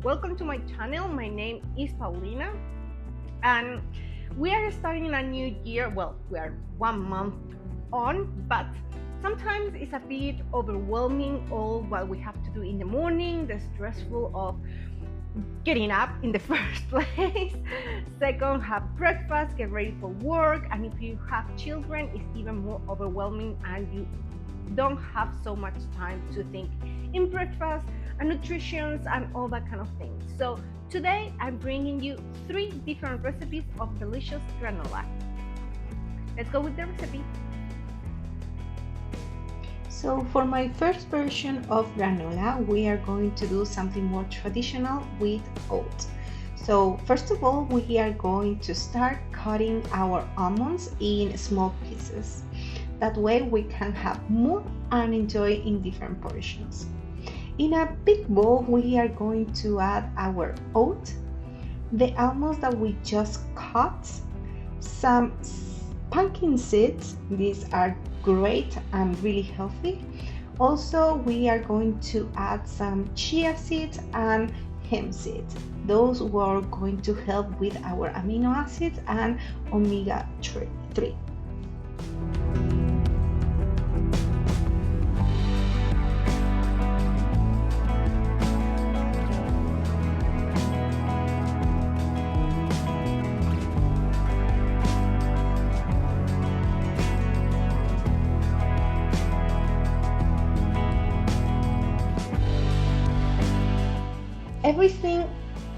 Welcome to my channel. My name is Paulina, and we are starting a new year. Well, we are 1 month on, but sometimes it's a bit overwhelming all what we have to do in the morning, the stressful of getting up in the first place. Second, have breakfast, get ready for work, and if you have children, it's even more overwhelming and you don't have so much time to think in breakfast and nutrition and all that kind of things. So today I'm bringing you 3 different recipes of delicious granola. Let's go with the recipe. So for my first version of granola, we are going to do something more traditional with oats. So first of all, we are going to start cutting our almonds in small pieces. That way we can have more and enjoy in different portions. In a big bowl, we are going to add our oat, the almonds that we just cut, some pumpkin seeds. These are great and really healthy. Also, we are going to add some chia seeds and hemp seeds. Those were going to help with our amino acids and omega-3.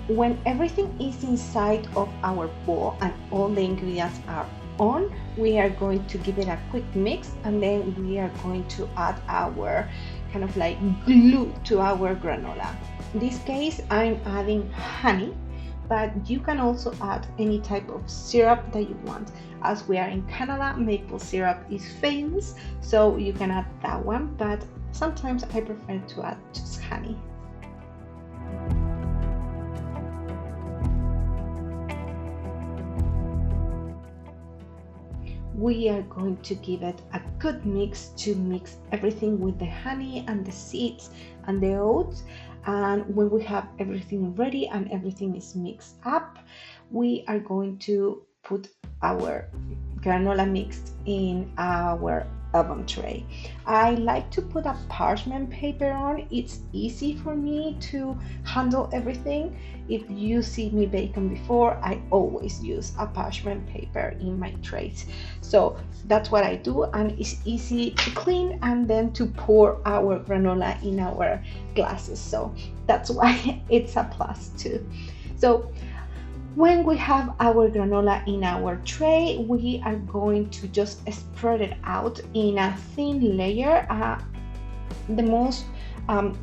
When everything is inside of our bowl and all the ingredients are on, we are going to give it a quick mix, and then we are going to add our kind of like glue to our granola. In this case, I'm adding honey, but you can also add any type of syrup that you want. As we are in Canada, maple syrup is famous, so you can add that one, but sometimes I prefer to add just honey. We are going to give it a good mix to mix everything with the honey and the seeds and the oats. And when we have everything ready and everything is mixed up, we are going to put our granola mix in our oven tray. I like to put a parchment paper on. It's easy for me to handle everything. If you see me baking before, I always use a parchment paper in my trays. So that's what I do, and it's easy to clean and then to pour our granola in our glasses. So that's why it's a plus too. So when we have our granola in our tray, we are going to just spread it out in a thin layer, the most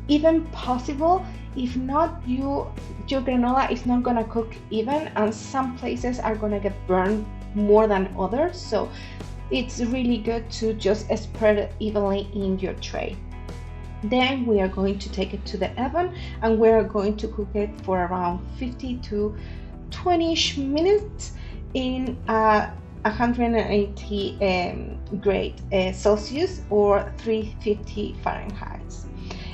even possible. If not, your granola is not gonna cook even, and some places are gonna get burned more than others. So it's really good to just spread it evenly in your tray. Then we are going to take it to the oven, and we are going to cook it for around 50 to 20-ish minutes in 180 grade Celsius or 350 Fahrenheit.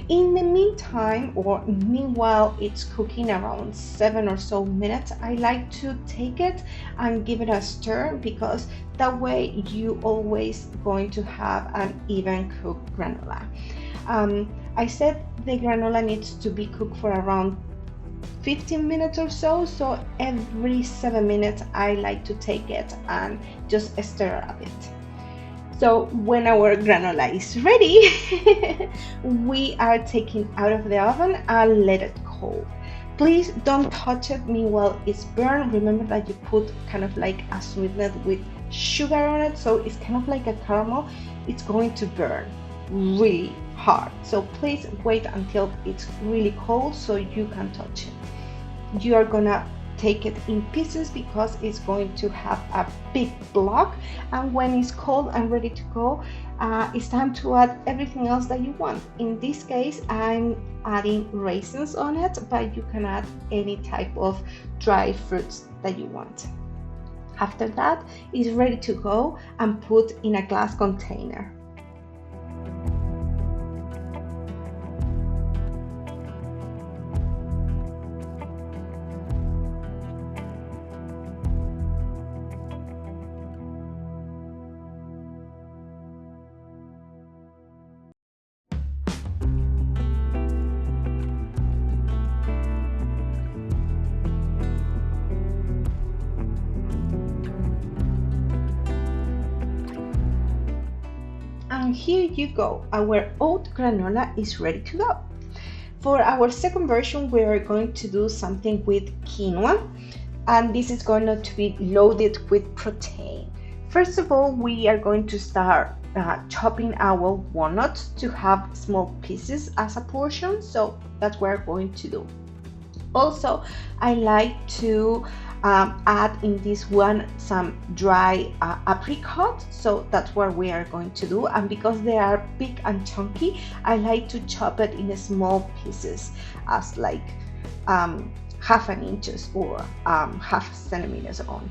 In the meantime, or meanwhile it's cooking around 7 or so minutes, I like to take it and give it a stir, because that way you always going to have an even cooked granola. I said the granola needs to be cooked for around 15 minutes or so, so every 7 minutes I like to take it and just stir a bit. So when our granola is ready, we are taking out of the oven and let it cool. Please don't touch it meanwhile it's burned. Remember that you put kind of like a sweetener with sugar on it, so it's kind of like a caramel. It's going to burn really hard, so please wait until it's really cold so you can touch it. You are gonna take it in pieces because it's going to have a big block, and when it's cold and ready to go, it's time to add everything else that you want. In this case, I'm adding raisins on it, but you can add any type of dry fruits that you want. After that, it's ready to go and put in a glass container. And here you go, our oat granola is ready to go. For our second version, we are going to do something with quinoa, and this is going to be loaded with protein. First of all, we are going to start chopping our walnuts to have small pieces as a portion, so that's what we're going to do. Also, I like to add in this one some dry apricot, so that's what we are going to do. And because they are big and chunky, I like to chop it in small pieces, as like half an inches or half centimeters on.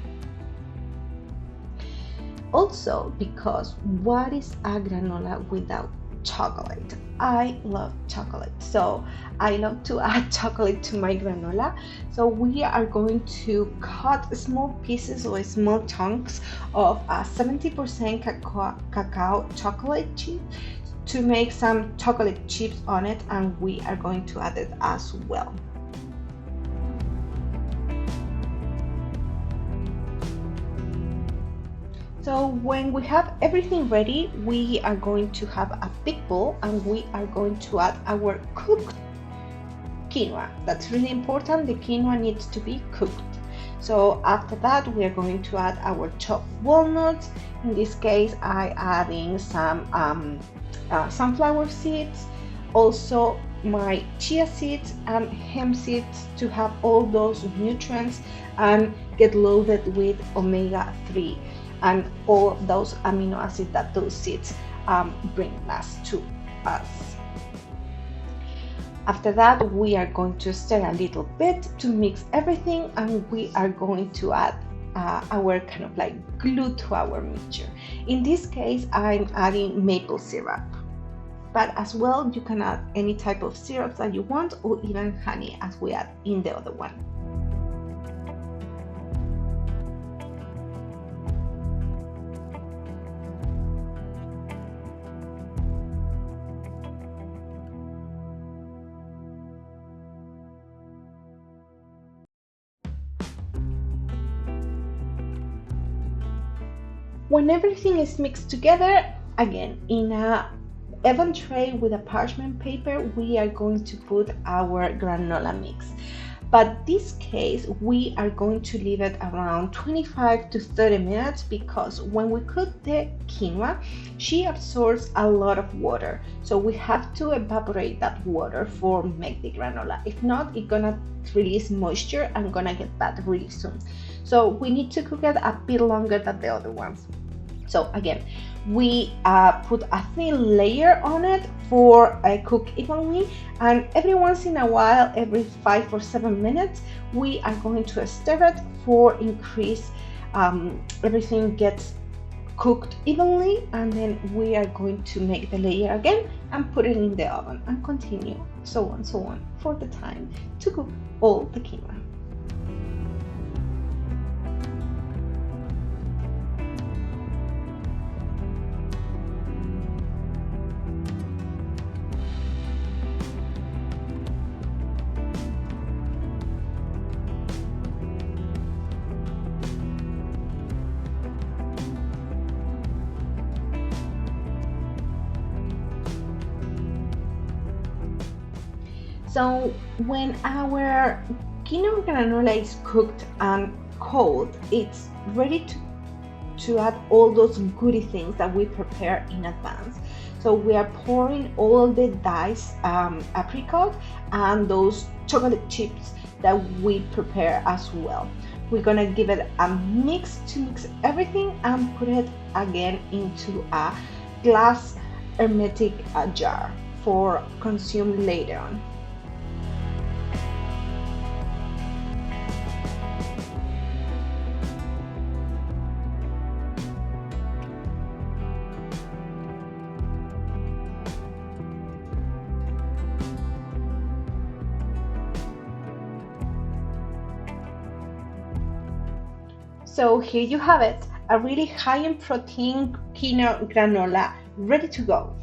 Also, because what is a granola without chocolate? I love chocolate, so I love to add chocolate to my granola. So we are going to cut small pieces or small chunks of 70% cacao chocolate chip to make some chocolate chips on it, and we are going to add it as well. So when we have everything ready, we are going to have a big bowl and we are going to add our cooked quinoa. That's really important. The quinoa needs to be cooked. So after that, we are going to add our chopped walnuts. In this case, I adding some sunflower seeds, also my chia seeds and hemp seeds to have all those nutrients and get loaded with omega-3. And all of those amino acids that those seeds bring us to us. After that, we are going to stir a little bit to mix everything, and we are going to add our kind of like glue to our mixture. In this case, I'm adding maple syrup, but as well you can add any type of syrup that you want, or even honey as we add in the other one. When everything is mixed together, again, in a oven tray with a parchment paper, we are going to put our granola mix. But this case, we are going to leave it around 25 to 30 minutes because when we cook the quinoa, she absorbs a lot of water. So we have to evaporate that water for make the granola. If not, it's gonna release moisture and gonna get bad really soon. So we need to cook it a bit longer than the other ones. So again, we put a thin layer on it for cook evenly, and every once in a while, every 5 or 7 minutes, we are going to stir it for increase everything gets cooked evenly, and then we are going to make the layer again and put it in the oven and continue so on for the time to cook all the quinoa. So when our quinoa granola is cooked and cold, it's ready to add all those goody things that we prepare in advance. So we are pouring all the diced apricot and those chocolate chips that we prepare as well. We're gonna give it a mix to mix everything and put it again into a glass hermetic jar for consume later on. So here you have it, a really high in protein quinoa granola ready to go.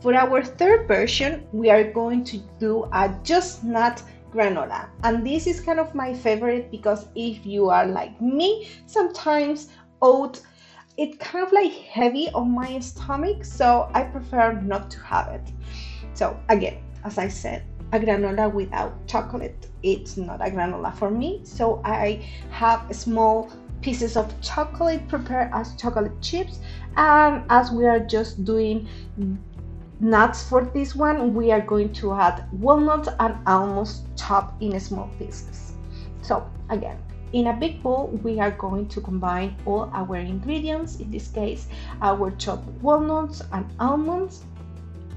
For our third version, we are going to do a just nut granola. And this is kind of my favorite because if you are like me, sometimes oat it's kind of like heavy on my stomach, so I prefer not to have it. So again, as I said, a granola without chocolate, it's not a granola for me. So I have small pieces of chocolate prepared as chocolate chips. And as we are just doing nuts for this one, we are going to add walnuts and almonds chopped in small pieces. So again, in a big bowl, we are going to combine all our ingredients, in this case, our chopped walnuts and almonds,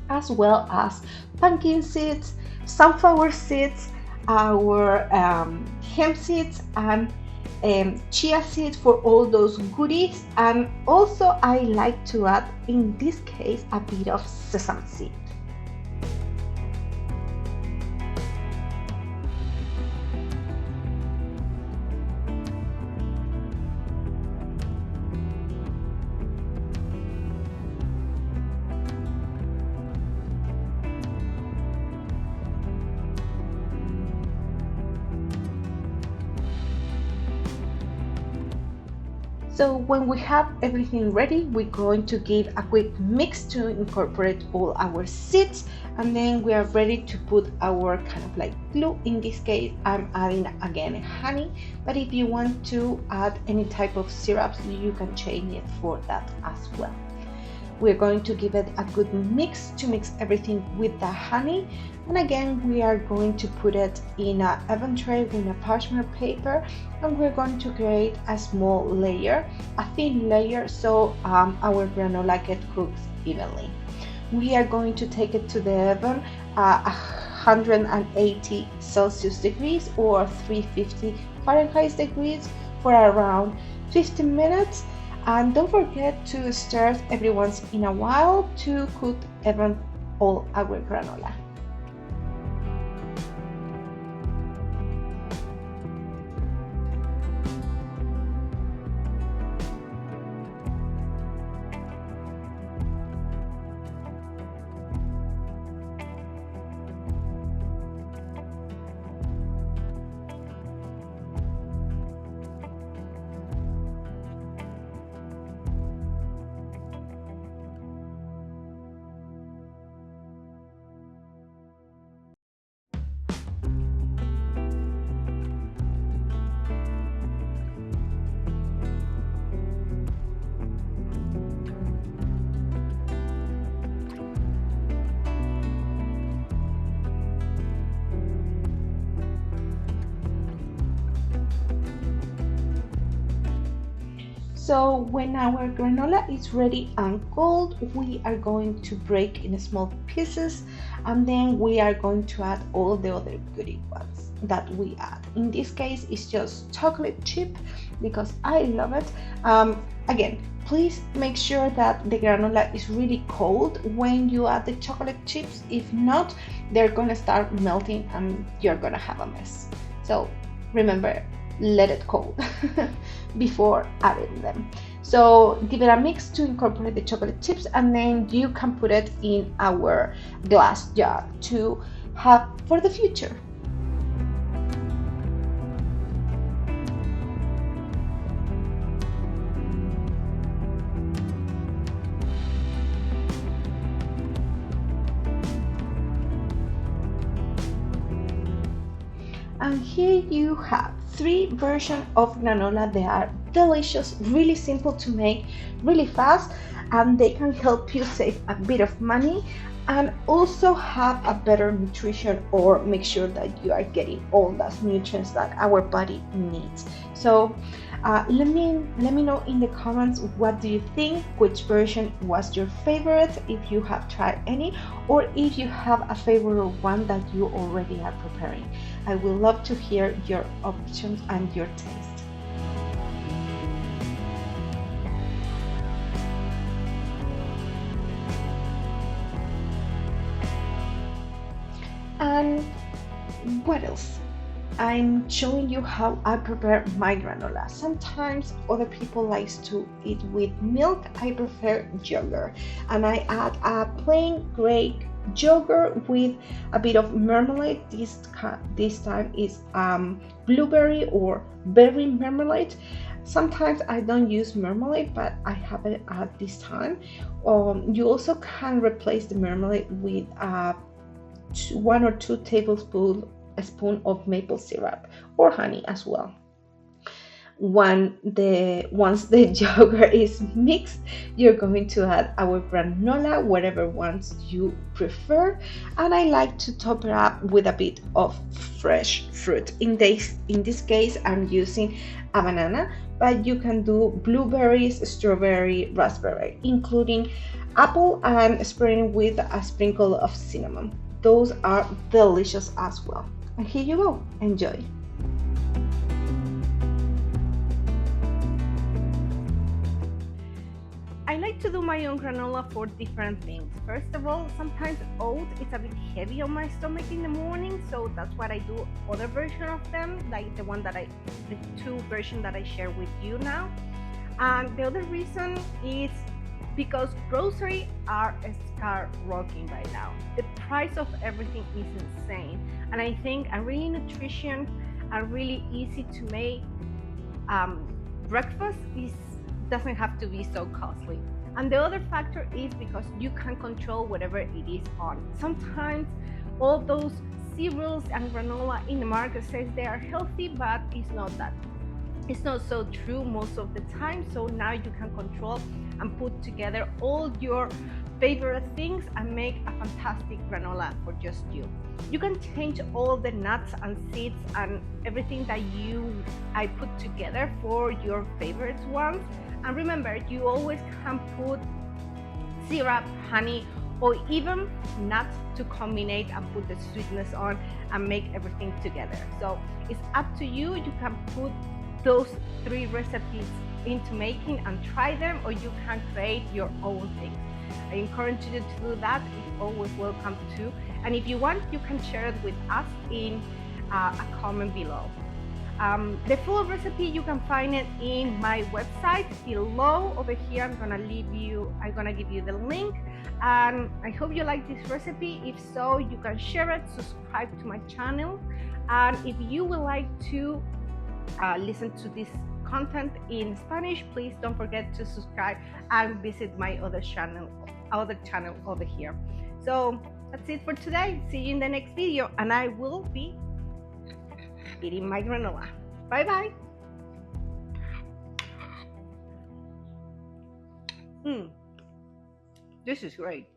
as well as pumpkin seeds, sunflower seeds, our hemp seeds, and chia seeds for all those goodies. And also I like to add, in this case, a bit of sesame seed. So when we have everything ready, we're going to give a quick mix to incorporate all our seeds, and then we are ready to put our kind of like glue. In this case, I'm adding again honey, but if you want to add any type of syrups, you can change it for that as well. We're going to give it a good mix to mix everything with the honey. And again, we are going to put it in an oven tray with a parchment paper, and we're going to create a small layer, a thin layer, so our granola gets cooked evenly. We are going to take it to the oven, 180 Celsius degrees or 350 Fahrenheit degrees for around 15 minutes. And don't forget to stir every once in a while to cook even all our granola. So when our granola is ready and cold, we are going to break in small pieces, and then we are going to add all the other goodie ones that we add. In this case, it's just chocolate chip because I love it. Again, please make sure that the granola is really cold when you add the chocolate chips. If not, they're gonna start melting and you're gonna have a mess. So remember, let it cool before adding them. So give it a mix to incorporate the chocolate chips, and then you can put it in our glass jar to have for the future. And here you have 3 versions of granola. They are delicious, really simple to make, really fast, and they can help you save a bit of money and also have a better nutrition, or make sure that you are getting all those nutrients that our body needs. So let me know in the comments, what do you think, which version was your favorite, if you have tried any, or if you have a favorite one that you already are preparing. I would love to hear your options and your taste. And what else? I'm showing you how I prepare my granola. Sometimes other people like to eat with milk. I prefer yogurt, and I add a plain gray yogurt with a bit of marmalade. This time is blueberry or berry marmalade. Sometimes I don't use marmalade, but I have it at this time. You also can replace the marmalade with 1 or 2 tablespoons a spoon of maple syrup or honey as well. Once the yogurt is mixed, you're going to add our granola, whatever ones you prefer, and I like to top it up with a bit of fresh fruit. In this case, I'm using a banana, but you can do blueberries, strawberry, raspberry, including apple, and spreading with a sprinkle of cinnamon. Those are delicious as well. And here you go. Enjoy. I like to do my own granola for different things. First of all, sometimes oat is a bit heavy on my stomach in the morning, so that's what I do other version of them, like the 2 version that I share with you now. And the other reason is because groceries are skyrocketing right now. The price of everything is insane, and I think a really nutrition and really easy to make breakfast doesn't have to be so costly. And the other factor is because you can control whatever it is on. Sometimes all those cereals and granola in the market says they are healthy, but it's not so true most of the time. So now you can control and put together all your favorite things and make a fantastic granola for just you. You can change all the nuts and seeds and everything that I put together for your favorite ones. And remember, you always can put syrup, honey, or even nuts to combine and put the sweetness on and make everything together. So it's up to you. You can put those 3 recipes into making and try them, or you can create your own thing. I encourage you to do that. It's always welcome too. And if you want, you can share it with us in a comment below. The full recipe, you can find it in my website below. Over here, I'm gonna give you the link. And I hope you like this recipe. If so, you can share it, subscribe to my channel. And if you would like to listen to this content in Spanish, please don't forget to subscribe and visit my other channel over here. So that's it for today. See you in the next video, and I will be eating my granola. Bye bye. This is great.